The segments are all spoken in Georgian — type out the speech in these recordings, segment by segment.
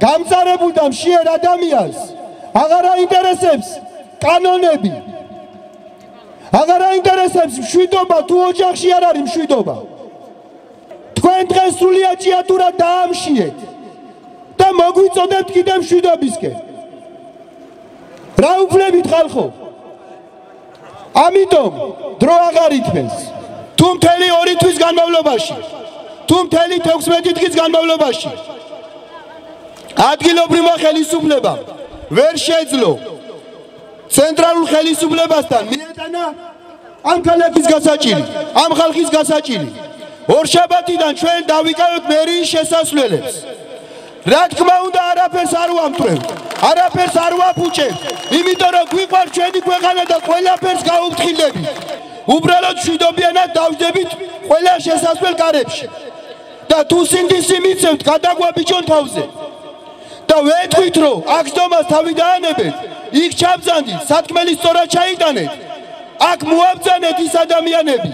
გამწარებულ და მშიერ ადამიანს აღარ აინტერესებს კანონები, აღარ აინტერესებს მშვიდობა თუ ოჯახში არ არის მშვიდობა. თქვენ დღეს სრულიად ჭიათურად დაამშიეთ და მოგვიწოდებთ კიდევ მშვიდობისკენ. რა უფლებით ხალხო? ამიტომ დრო აღარ ითმენს. თუ მთელი 2 თვის განმავლობაში, თუ მთელი 16 დღის განმავლობაში ადგილობრივმა ხელისუფლებამ ვერ შეძლო ცენტრალურ ხელისუფლებასთან მიეტანა ამ ქალაქის გასაჭირი, ამ ხალხის გასაჭირი. ორშაბათიდან ჩვენ დავიკავებთ მერიის შესასვლელებს. რა თქმა უნდა არაფერს არ ვამტვრევთ, არაფერს არ ვაფუჭებთ, იმიტომ რომ გვიყვარს ჩვენი ქვეყანა და ყველაფერს გაუფრთხილდებით. უბრალოდ მშვიდობიანად დავждებით ყველა შესასვლელ კარებში. და თუ სინდისი მიცევთ, გადაგვაბიჯონ თავზე. და ვეთქვით, რომ აქ ჯდომას თავი დაანებეთ, იქ ჩაბრძანდით, სათქმელი სწორად ჩაიტანეთ, აქ მოაბრძანეთ ის ადამიანები,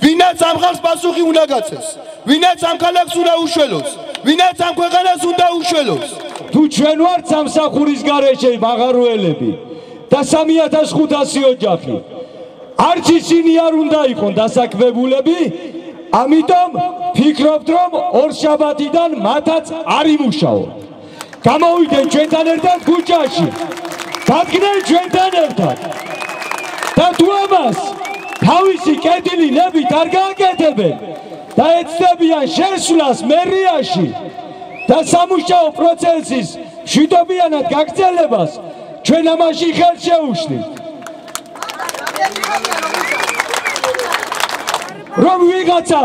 ვინაც ამ ხალხს პასუხი უნდა გაცეს, ვინაც ამ ქალაქს უნდა უშველოს, ვინაც ამ ქვეყანას უნდა უშველოს. თუ ჩვენ ვართ სამსახურის გარეშე მაღაროელები და 3500 ოჯახი, არც ისინი არ უნდა იყონ დასაქმებულები, ამიტომ ფიქრობთ, რომ ორშაბათიდან მათაც არ იმუშაოთ. გამოვიდნენ ჩვენთან ერთად ქუჩაში, დადგნენ ჩვენთან ერთად და თუ ამას თავისი კეთილი ნებით არ გააკეთებენ და ეცდებიან შესვლას მერიაში და სამუშაო პროცესის მშვიდობიანად გაგრძელებას, ჩვენ ამაში ხელს შევუშლით. რომ ვიღაცა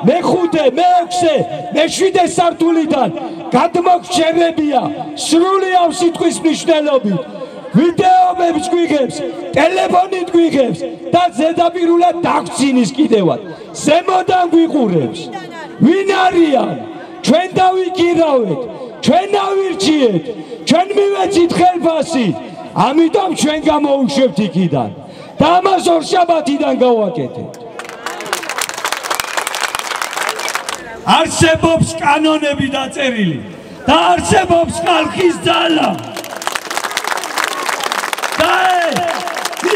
მე-5, მე-6, მე-7 სართულიდან გადმოგჩერებია სრული ამ სიტყვის მნიშვნელობით, ვიდეოებს გვიღებს, ტელეფონით გვიღებს და ზედაპირულად დაგცინის კიდევად, ზემოდან გვიყურებს. ვინ არიან? ჩვენ დავიკირავეთ, ჩვენ ავირჩიეთ, ჩვენ მივეცით ხელფასი, ამიტომ ჩვენ გამოუშვებთ იქიდან და ამას ორშაბათიდან გავაკეთებთ. არსებობს კანონები დაწერილი და არსებობს ხალხის ძალა. და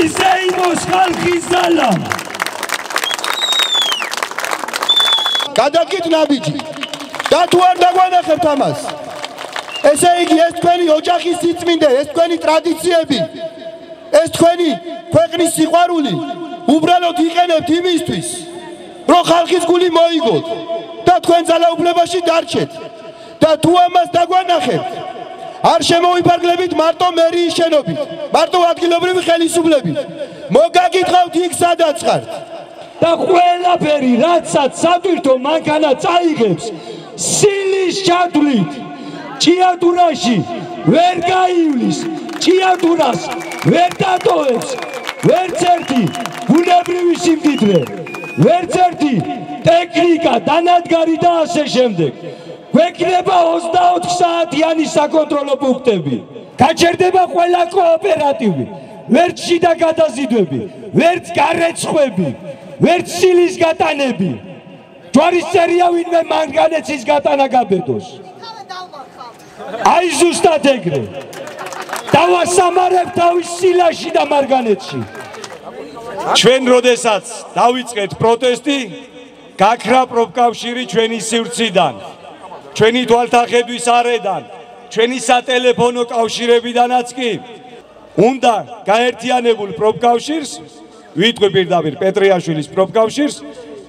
ისე იმოს ხალხის ძალა. გადაგით ნაბიჯი და თუ არ დაგვანახებთ ამას, ესე იგი ეს თქვენი ოჯახის სიწმინდე, ეს თქვენი ტრადიციები, ეს თქვენი ქვეყნის სიყვარული უბრალოდ იყენებთ იმისთვის, რომ ხალხის გული მოიგოთ და თქვენ ძალაუფლებაში დარჩეთ. და თუ ამას დაგვანახებთ, არ შემოვიფარგლებით მარტო მერიის შენობით, მარტო ადგილობრივი ხელისუფლებით. მოგაგითხავთ იქ სადაც ხართ. და ყველაფერი, რაცაც სატვირთო მანქანა წაიღებს, სილის ჩათვლით ჭიათურაში ვერ გაივლის, ჭიათურას ვერ დატოვებს ვერც ერთი ბუნებრივი სიმდიდრე, ვერც ერთი ტექნიკა, დანადგარი და ასე შემდეგ. გვექნება 24 საათიანი საკონტროლო პუნქტები. გაჩერდება ყველა კოოპერატივი, ვერც შიდა გადაზიდვები, ვერც გარეცხვები, ვერც სილის გატანები. ჯვარისწერია ვინმე მანგანეცის გატანა გაბედოს. აი ზუსტად ეგრე. დავასამარებ თავის სილაში და მარგანეთში. ჩვენ როდესაც დავიწყეთ პროტესტი, გაქრა პროფკავშირი ჩვენი სივრციდან, ჩვენი თვალთახედვის არედან, ჩვენი სატელეფონო კავშირებიდანაც კი უნდა გაერთიანებულ პროფკავშირს, ვიტყვი პირდაპირ პეტრიაშვილის პროფკავშირს,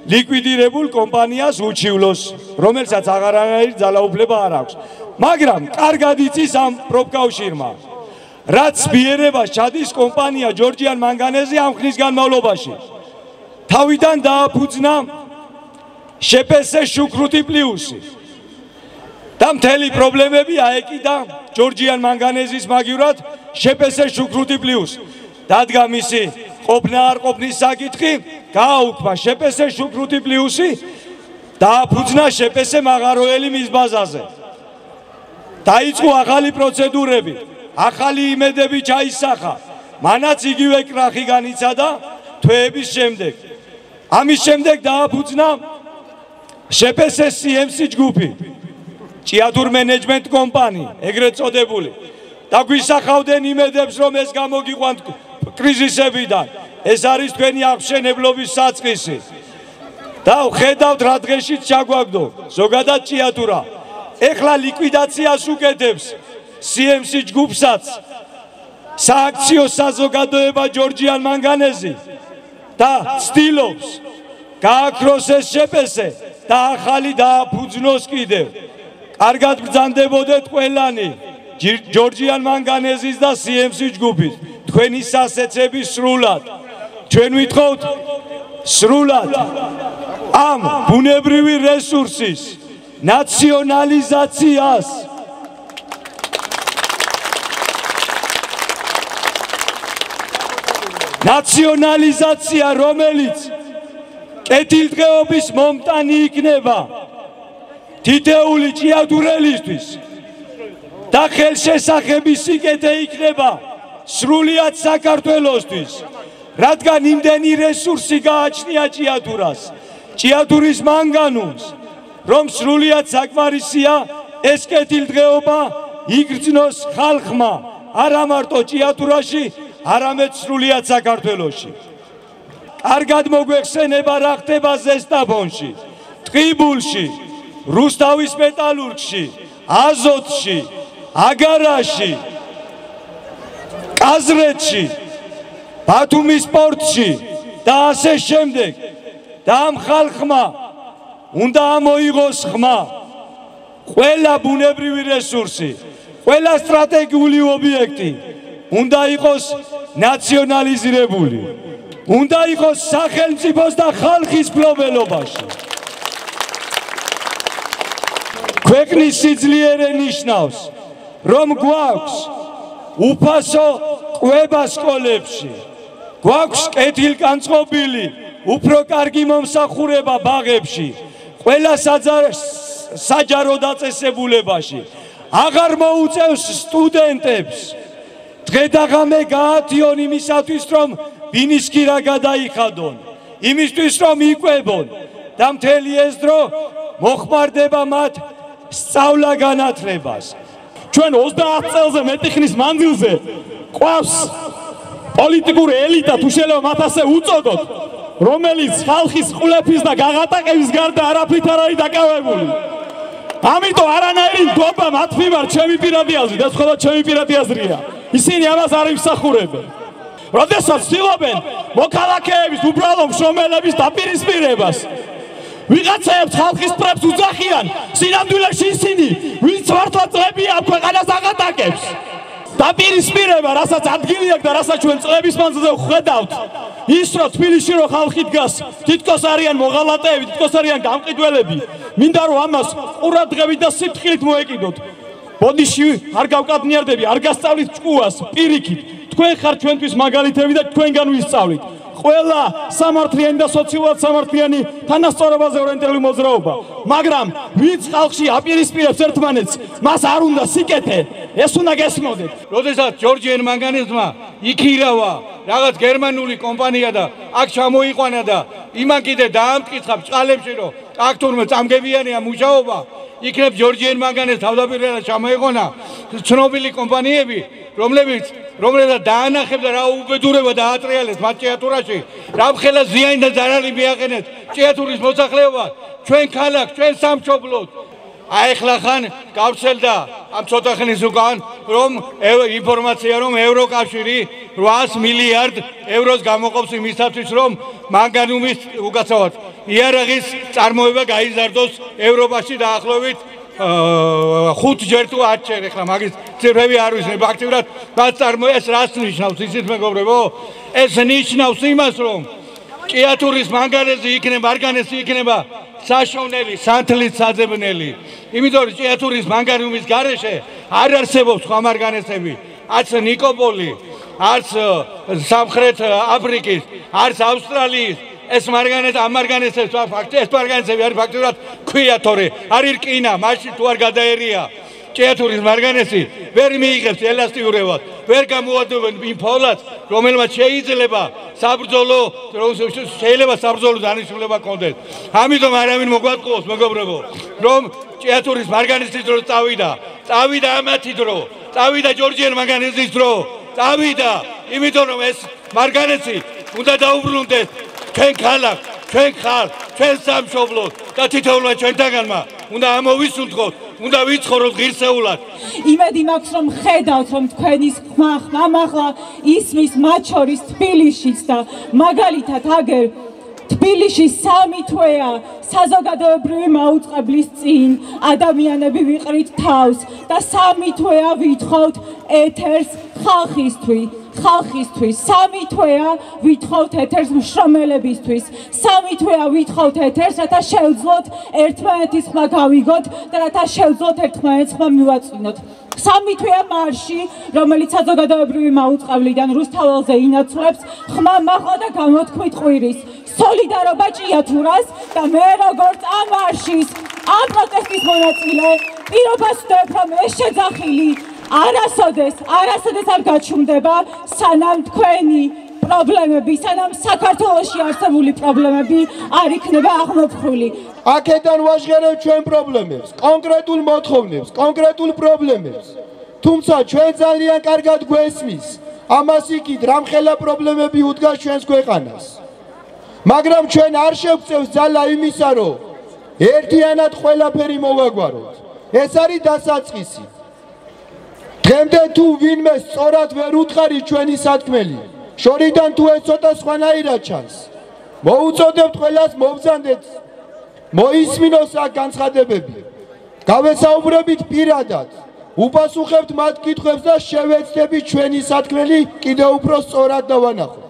ლიკვიდირებულ კომპანიას უჩივლოს, რომელსაც აღარანაირი ძალაუფლება არ აქვს. მაგრამ კარგად იცის ამ პროფკავშირმა, რაც ბიერებას ჩადის კომპანია ჯორჯიან მანგანეზი ამ ხნის განმავლობაში. თავიდან დააფუძნა შპს შუქრუთი პლუსი. და მთელი პრობლემები აეკიდა ჯორჯიან მანგანეზის მაგივრად შპს შუქრუთი პლუსი. დადგა მისი ყოფნა არ ყოფნის საკითხი, გააუქმა შპს შუქრუთი პლუსი, დააფუძნა შპს მაღაროელი მის ბაზაზე. დაიწყო ახალი პროცედურები, ახალი იმედები ჩაისახა, მანაც იგივე კრახი განიცადა თვეების შემდეგ. ამის შემდეგ დააფუძნა შპს CMC ჯგუფი. ჭიათურ მენეჯმენტ კომპანია, ეგრეთ წოდებული. და გვისახავდნენ იმედებს, რომ ეს გამოგიყვანთ კრიზისებიდან. ეს არის თქვენი აღმშენებლობის საწყისი. და ხედავთ რა დღეშიც ჩაგვაგდო, ზოგადად ჭიათურა. ეხლა ლიკვიდაციას უკეთებს CMC ჯგუფსაც სააქციო საზოგადოება ჯორჯიან მანგანეზი და ცდილობს გააქროს ეს შეპესე და ახალი დააფუძნოს კიდევ. კარგად ბრძანდებოდეთ ყველანი ჯორჯიან მანგანეზის და CMC ჯგუფის თქვენი სასეცები სრულად. ჩვენ ვითხოვთ სრულად ამ ბუნებრივი რესურსის ნაციონალიზაციას. ნაციონალიზაცია, რომელიც კეთილდღეობის მომტანი იქნება თითეული ჭიათურელისთვის და ხელშესახების სიკეთე იქნება სრულიად საქართველოსთვის, რადგან იმდენი რესურსი გააჩნია ჭიათურას, ჭიათურის მანგანუმს, რომ სრულიად საკმარისია ეს კეთილდღეობა იგრძნოს ხალხმა, არა მარტო ჭიათურაში, არამედ სრულიად საქართველოში. კარგად მოგვეხსენება რა ხდება ზესტაფონში, ტყიბულში, რუსთავის მეტალურგში, აზოტში, აგარაში, კაზრეთში, ბათუმის პორტში და ასე შემდეგ. და ამ ხალხმა უნდა ამოიღოს ხმა. ყველა ბუნებრივი რესურსი, ყველა სტრატეგიული ობიექტი უნდა იყოს ნაციონალიზირებული. უნდა იყოს სახელმწიფოს და ხალხის მფლობელობაში. ქვეყნის სიძლიერე ნიშნავს, რომ გვაქვს უფასო კვება სკოლებში, გვაქვს კეთილგანწყობილი, უფრო კარგი მომსახურება ბაღებში, ყველა საჯარო დაწესებულებაში. აღარ მოუწევს სტუდენტებს დღე და ღამე გაათიონ იმისათვის, რომ ბინისკირა გადაიხადონ, იმისთვის, რომ იკვებონ და მთელი ეს დრო მოხმარდება მათ სწავლა განათლებას. ჩვენ 30 წელზე მეტი ხნის მანძილზე ყავს პოლიტიკური ელიტა, თუ შეიძლება მათ ასე უწოდოთ, რომელიც ხალხის ყლეფის და გაღატაკების გარდა არაფრით არ არის დაკავებული. ამიტომ არანაირი ნდობა მათ მიმართ ჩემი პირადი აზრით, ეს ხოლმე ჩემი პირადი აზრია. ისინი ამას არ იმსახურებენ. როდესაც ცდილობენ მოქალაქეების უბრალო მშრომელების დაპირისპირებას, ვიღაცებს ხალხის პრებს უძახიან, სინამდვილეში ისინი, ვინც მართლა წლებია ამ ქვეყანას აღატაკებს. დაპირისპირება, რასაც ადგილი აქვს და რასაც ჩვენ წლების მანძილზე ვხედავთ, ის რომ თბილისში რო ხალხი დგას, თითქოს არიან მოღალატეები, თითქოს არიან გამყიდველები, მინდა რომ ამას ყურადღებით და სიფრთხილით მოეკიდოთ. ბოდიში არ გავკადნიარდები, არ გასწავლით ჭკუას, პირიქით. თქვენ ხართ ჩვენთვის მაგალითები და თქვენგან ვისწავლით. ყველა სამართლიანი და სოციალურად სამართლიანი თანასწორობაზე ორიენტირებული მოძრაობა, მაგრამ ვინც ხალხში აპირისპირებს ერთმანეთს, მას არ უნდა სიკეთე, ეს უნდა გესმოდეთ. როდესაც ჯორჯიან მანგანეზმა იქირავა რაღაც გერმანული კომპანია და აქ ჩამოიყვანა და იმან კიდე დაამტკიცხა ბჭყალებში, რომ აქ თურმე წამგებიანია მუშაობა, იქნებ ჯორჯიან მანგანეზს თავდაპირველად ჩამოიყვანა ცნობილი კომპანიები, რომლებსაც დაანახებდა რა უბედურება დაატრიალეს მათ ჭიათურაში, რამხელა ზიანი და ზარალი მიაყენეთ ჭიათურის მოსახლეობას, ჩვენ ქალაქს, ჩვენ სამშობლოს. ახლა ხან გავცელდა ამ ცოტა ხნის უკან, რომ ინფორმაცია, რომ ევროკავშირი 800 მილიარდ ევროს გამოყოფს იმისათვის, რომ მანგანუმის უკაცრავად იარაღის წარმოება გაიზარდოს ევროპაში დაახლოებით 5ჯერ თუ 10ჯერ. ახლა მაგის ციფრები არ ვიცი, ფაქტიურად მას წარმოება, ეს რას ნიშნავს, იცით მეგობრებო? ეს ნიშნავს იმას, რომ ჭიათურის მანგანეზი იქნება საშოვნელი, სანთლით საძებნელი. იმიტომ რომ ჭიათურის მანგანუმის გარეშე არ არსებობს სხვა მარგანეცები, არც ნიკოპოლი, არც სამხრეთ აფრიკის, არც ავსტრალიის. ეს მარგანეცებს ეს მარგანეცები არის ფაქტიურად ქვია თორე არ რკინა, მაშინ თუ არ გადაერია ჭიათურის მარგანესი ვერ მიიღებს ელასტიურებად, ვერ გამოადობენ იმ ფოლადს, რომელმაც შეიძლება საბრძოლო დანიშნულება კონდეს. ამიტომ არავინ მოგვატყუოს, მეგობრებო, რომ ჭიათურის მარგანესის დრო წავიდა ამათი დრო, წავიდა ჯორჯიან მარგანესის დრო, წავიდა, იმიტომ რომ ეს მარგანესი უნდა დაუბრუნდეს ჩვენ ქალაქს, ჩვენ ხალხს, ჩვენ სამშობლოს და თითოეულმა ჩვენთაგანმა უნდა ამოვისუნთქოთ, უნდა ვიცხოვროთ ღირსეულად. იმედი მაქვს რომ ხედავთ რომ თქვენი ხმა ახლა ისმის მათ შორის თბილისშიც და მაგალითად აგერ თბილისში 3 თვეა საზოგადოებრივი მაუწყებლის წინ ადამიანები ვიყრით თავს და 3 თვეა ვითხოვთ ეთერს ხალხისთვის 3 თვეა ვითხოვთ ეთერს მშრომელებისთვის 3 თვეა ვითხოვთ ეთერს რათა შევძლოთ ერთმანეთის ხმა გავიგოთ და რათა შევძლოთ ერთმანეთის ხმა მივაწვინოთ 3 თვეა მარში რომელიც საზოგადოებრივი მაუწყებლიდან რუსთაველზე ინაცვლებს ხმა მაღლა და გამოთქმით ყვირის სოლიდარობა ჭიათურას და მე როგორც ამ მარშის ამ პროტესტის მონაწილე პირობას ვდებ რომ ეს შეძახილი არასოდეს არ გაჩუმდება სანამ თქვენი პრობლემები სანამ საქართველოში არსებული პრობლემები არ იქნება აღმოფხვრილი აქედან ვაჟღერებ ჩვენ პრობლემებს კონკრეტულ მოთხოვნებს კონკრეტულ პრობლემებს თუმცა ჩვენ ძალიან კარგად გვესმის ამას იქით რამხელა პრობლემები უდგას ჩვენს ქვეყანას მაგრამ ჩვენ არ შევწევს ძალა იმისა რომ ერთიანად ყველაფერი მოვაგვაროთ ეს არის დასაწყისი დღემდე თუ ვინმე სწორად ვერ უთხარი ჩვენი სათქმელი შორიდან თუ ეს ცოტა სხვანაირად ჩანს მოუწოდებთ ყველას მობრძანდეთ მოისმინოს აქ განცხადებები გავესაუბრებით პირადად უპასუხებთ მათ კითხვებს და შევეცდებით ჩვენი სათქმელი კიდევ უფრო სწორად დავანახოთ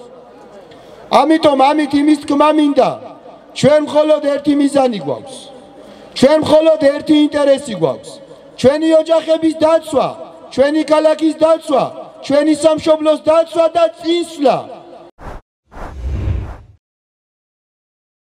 ამიტომ ამით იმის თქმა მინდა ჩვენ მხოლოდ ერთი მიზანი გვაქვს ჩვენ მხოლოდ ერთი ინტერესი გვაქვს ჩვენი ოჯახების დაცვა ჩვენი ქალაქის დაცვა ჩვენი სამშობლოს დაცვა და წინსვლა